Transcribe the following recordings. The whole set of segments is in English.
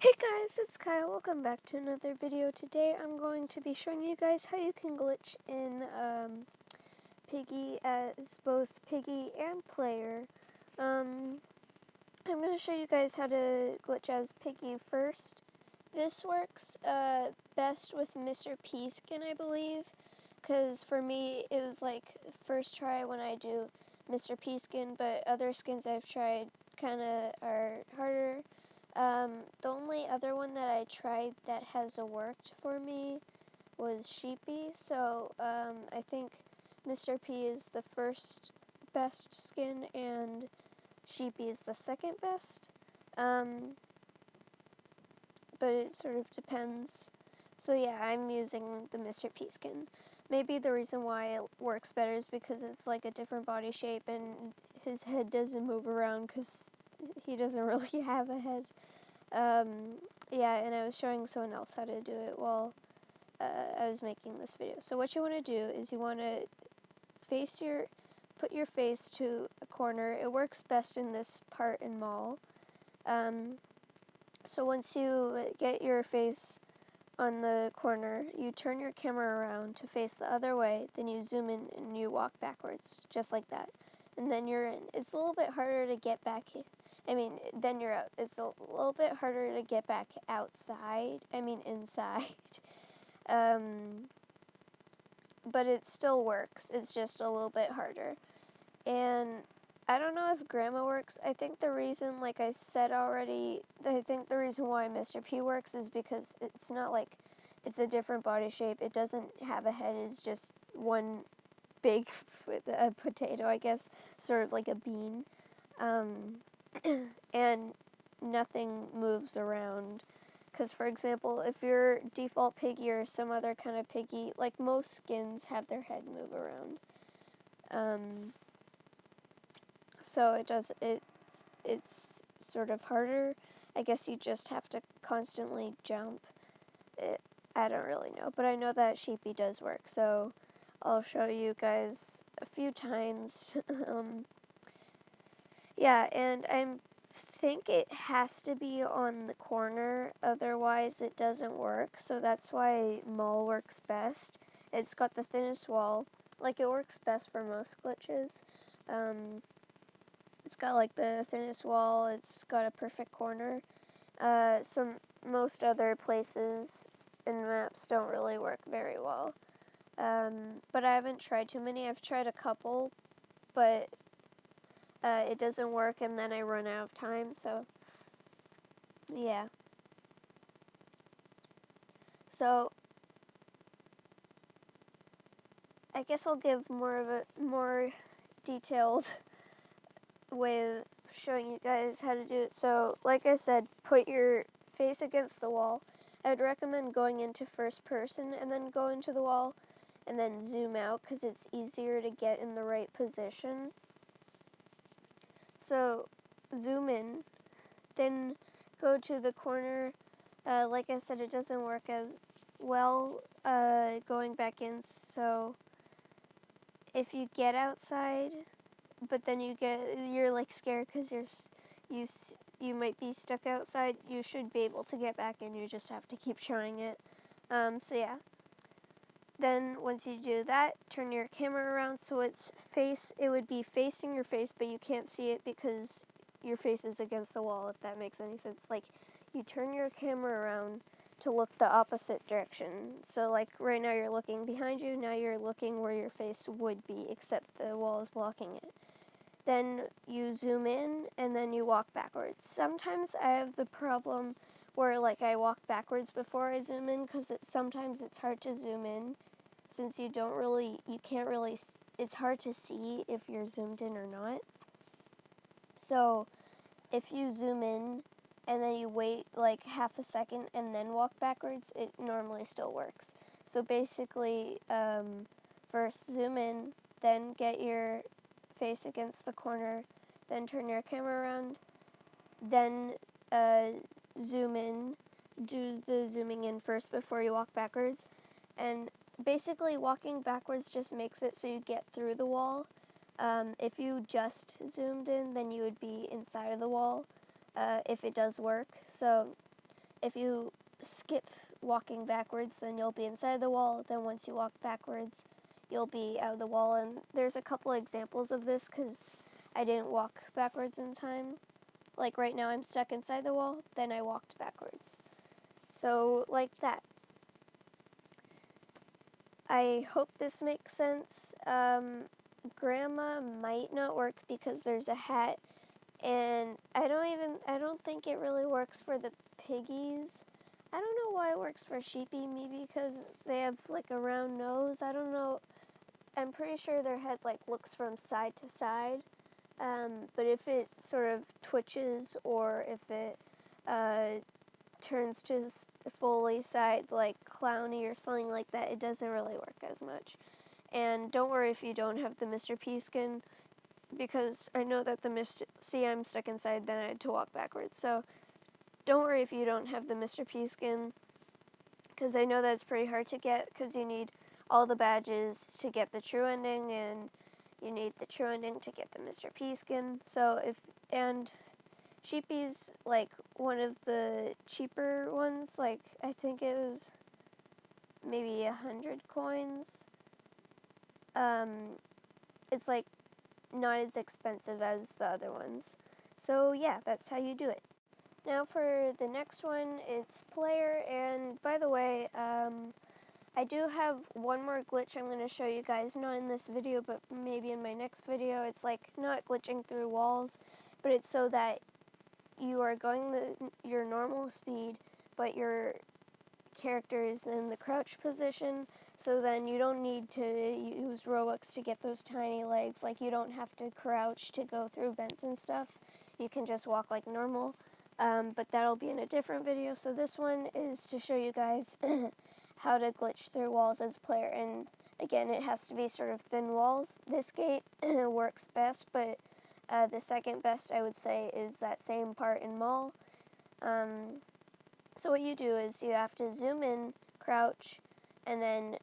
Hey guys, it's Kyle. Welcome back to another video. Today I'm going to be showing you guys how you can glitch in Piggy as both Piggy and player. I'm going to show you guys how to glitch as Piggy first. This works best with Mr. P skin, I believe, because for me it was like first try when I do Mr. P skin, but other skins I've tried kind of are harder. The only other one that I tried that has worked for me was Sheepy, so I think Mr. P is the first best skin and Sheepy is the second best, but it sort of depends. So yeah, I'm using the Mr. P skin. Maybe the reason why it works better is because it's like a different body shape and his head doesn't move around because he doesn't really have a head. Yeah, and I was showing someone else how to do it while I was making this video. So what you want to do is you want to put your face to a corner. It works best in this part in Mall. So once you get your face on the corner, you turn your camera around to face the other way, then you zoom in and you walk backwards, just like that. And then you're in. It's a little bit harder to get back then you're out. It's a little bit harder to get back inside. But it still works. It's just a little bit harder. And I don't know if Grandma works. I think the reason, like I said already, I think the reason why Mr. P works is because it's not like it's a different body shape. It doesn't have a head. It's just one big potato, I guess, sort of like a bean. And nothing moves around. Because, for example, if your default Piggy or some other kind of Piggy, like most skins have their head move around. So it's sort of harder. I guess you just have to constantly jump. I don't really know, but I know that Sheepy does work, so I'll show you guys a few times. Yeah, and I think it has to be on the corner, otherwise it doesn't work, so that's why Mall works best. It's got the thinnest wall, like it works best for most glitches. It's got like the thinnest wall, it's got a perfect corner. Most other places in maps don't really work very well. But I haven't tried too many. I've tried a couple, but it doesn't work and then I run out of time, so yeah. So I guess I'll give more detailed way of showing you guys how to do it. So like I said, put your face against the wall. I would recommend going into first person and then go into the wall and then zoom out because it's easier to get in the right position. So zoom in, then go to the corner. Like I said, it doesn't work as well going back in, so if you get outside, but then you're like scared because you might be stuck outside, you should be able to get back in. You just have to keep trying it. So yeah. Then once you do that, turn your camera around so it would be facing your face, but you can't see it because your face is against the wall, if that makes any sense. Like, you turn your camera around to look the opposite direction. So like right now you're looking behind you, now you're looking where your face would be, except the wall is blocking it. Then you zoom in and then you walk backwards. Sometimes I have the problem where like I walk backwards before I zoom in because sometimes it's hard to zoom in since it's hard to see if you're zoomed in or not. So if you zoom in and then you wait like half a second and then walk backwards, it normally still works. So basically, first zoom in, then get your face against the corner, then turn your camera around, then zoom in, do the zooming in first before you walk backwards, and basically walking backwards just makes it so you get through the wall. If you just zoomed in, then you would be inside of the wall, if it does work. So if you skip walking backwards, then you'll be inside the wall. Then once you walk backwards, you'll be out of the wall. And there's a couple examples of this because I didn't walk backwards in time. Like right now I'm stuck inside the wall, then I walked backwards. So like that. I hope this makes sense. Grandma might not work because there's a hat, and I don't think it really works for the piggies. I don't know why it works for Sheepy, maybe because they have like a round nose. I don't know. I'm pretty sure their head like looks from side to side. But if it sort of twitches or if it turns to fully side like clowny or something like that, it doesn't really work as much. And don't worry if you don't have the Mr. P skin, because I know that see, I'm stuck inside, then I had to walk backwards. So don't worry if you don't have the Mr. P skin, because I know that it's pretty hard to get, because you need all the badges to get the true ending, and you need the true ending to get the Mr. P skin. And Sheepy's like one of the cheaper ones, like I think it was maybe 100 coins. It's like not as expensive as the other ones. So yeah, that's how you do it. Now for the next one, it's player, and by the way, I do have one more glitch I'm going to show you guys, not in this video, but maybe in my next video. It's like not glitching through walls, but it's so that you are going your normal speed, but your character is in the crouch position, so then you don't need to use Robux to get those tiny legs. Like, you don't have to crouch to go through vents and stuff. You can just walk like normal, but that'll be in a different video. So this one is to show you guys how to glitch through walls as a player, and again, it has to be sort of thin walls. This gate works best, but the second best, I would say, is that same part in mall. So what you do is you have to zoom in, crouch, and then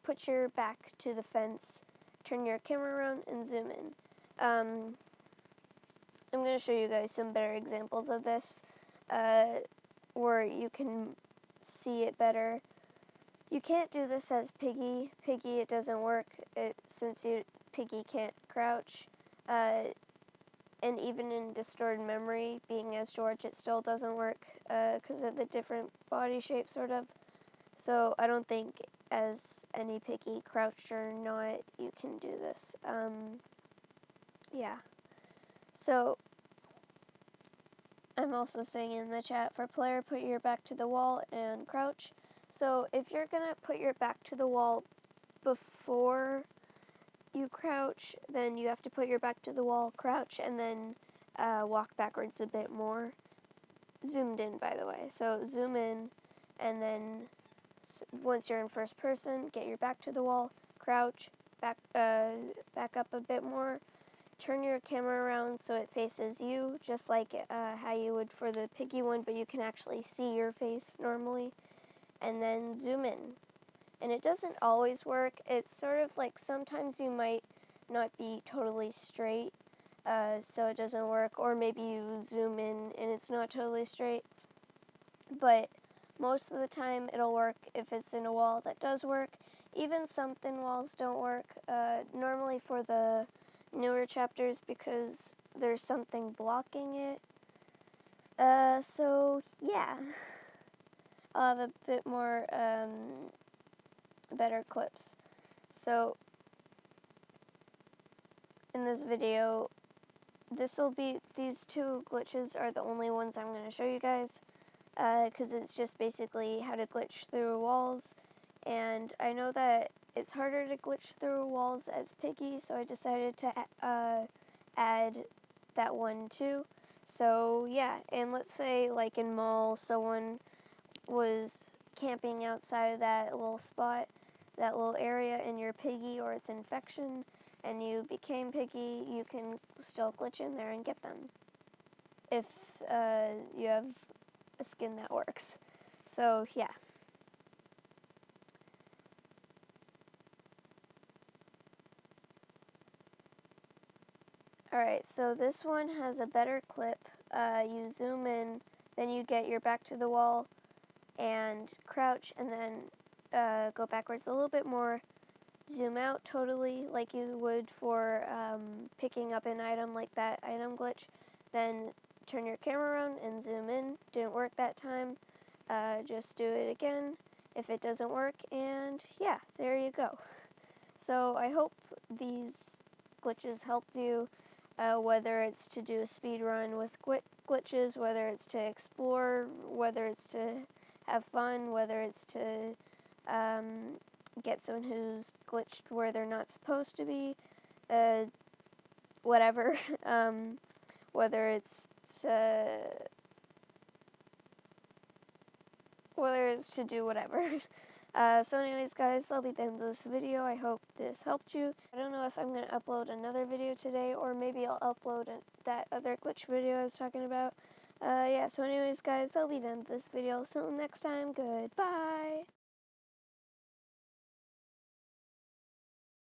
put your back to the fence, turn your camera around, and zoom in. I'm going to show you guys some better examples of this, where you can see it better. You can't do this as Piggy. Piggy, it doesn't work since Piggy can't crouch. And even in Distorted Memory, being as George, it still doesn't work because of the different body shape, sort of. So I don't think as any Piggy, crouched or not, you can do this. Yeah. So I'm also saying in the chat, for player, put your back to the wall and crouch. So if you're going to put your back to the wall before you crouch, then you have to put your back to the wall, crouch, and then walk backwards a bit more. Zoomed in, by the way. So zoom in, and then once you're in first person, get your back to the wall, crouch, back up a bit more, turn your camera around so it faces you, just like how you would for the Piggy one, but you can actually see your face normally, and then zoom in. And it doesn't always work. It's sort of like sometimes you might not be totally straight, so it doesn't work, or maybe you zoom in and it's not totally straight. But most of the time it'll work if it's in a wall that does work. Even some thin walls don't work, normally for the newer chapters, because there's something blocking it. So yeah, I'll have a bit more better clips. So in this video, these two glitches are the only ones I'm going to show you guys, because it's just basically how to glitch through walls, and I know that it's harder to glitch through walls as Piggy, so I decided to add that one too. So yeah, and let's say like in mall, someone was camping outside of that little spot, that little area, in your Piggy or its infection, and you became Piggy, you can still glitch in there and get them if you have a skin that works. So yeah. Alright, so this one has a better clip. You zoom in, then you get your back to the wall and crouch, and then go backwards a little bit more, zoom out totally like you would for picking up an item like that item glitch, then turn your camera around and zoom in. Didn't work that time. Just do it again if it doesn't work, and yeah, there you go. So I hope these glitches helped you, whether it's to do a speed run with glitches, whether it's to explore, whether it's to have fun, whether it's to get someone who's glitched where they're not supposed to be, whatever, whether it's to do whatever. So anyways, guys, that'll be the end of this video. I hope this helped you. I don't know if I'm going to upload another video today, or maybe I'll upload that other glitch video I was talking about. Yeah, so anyways, guys, that'll be the end of this video. So next time, goodbye!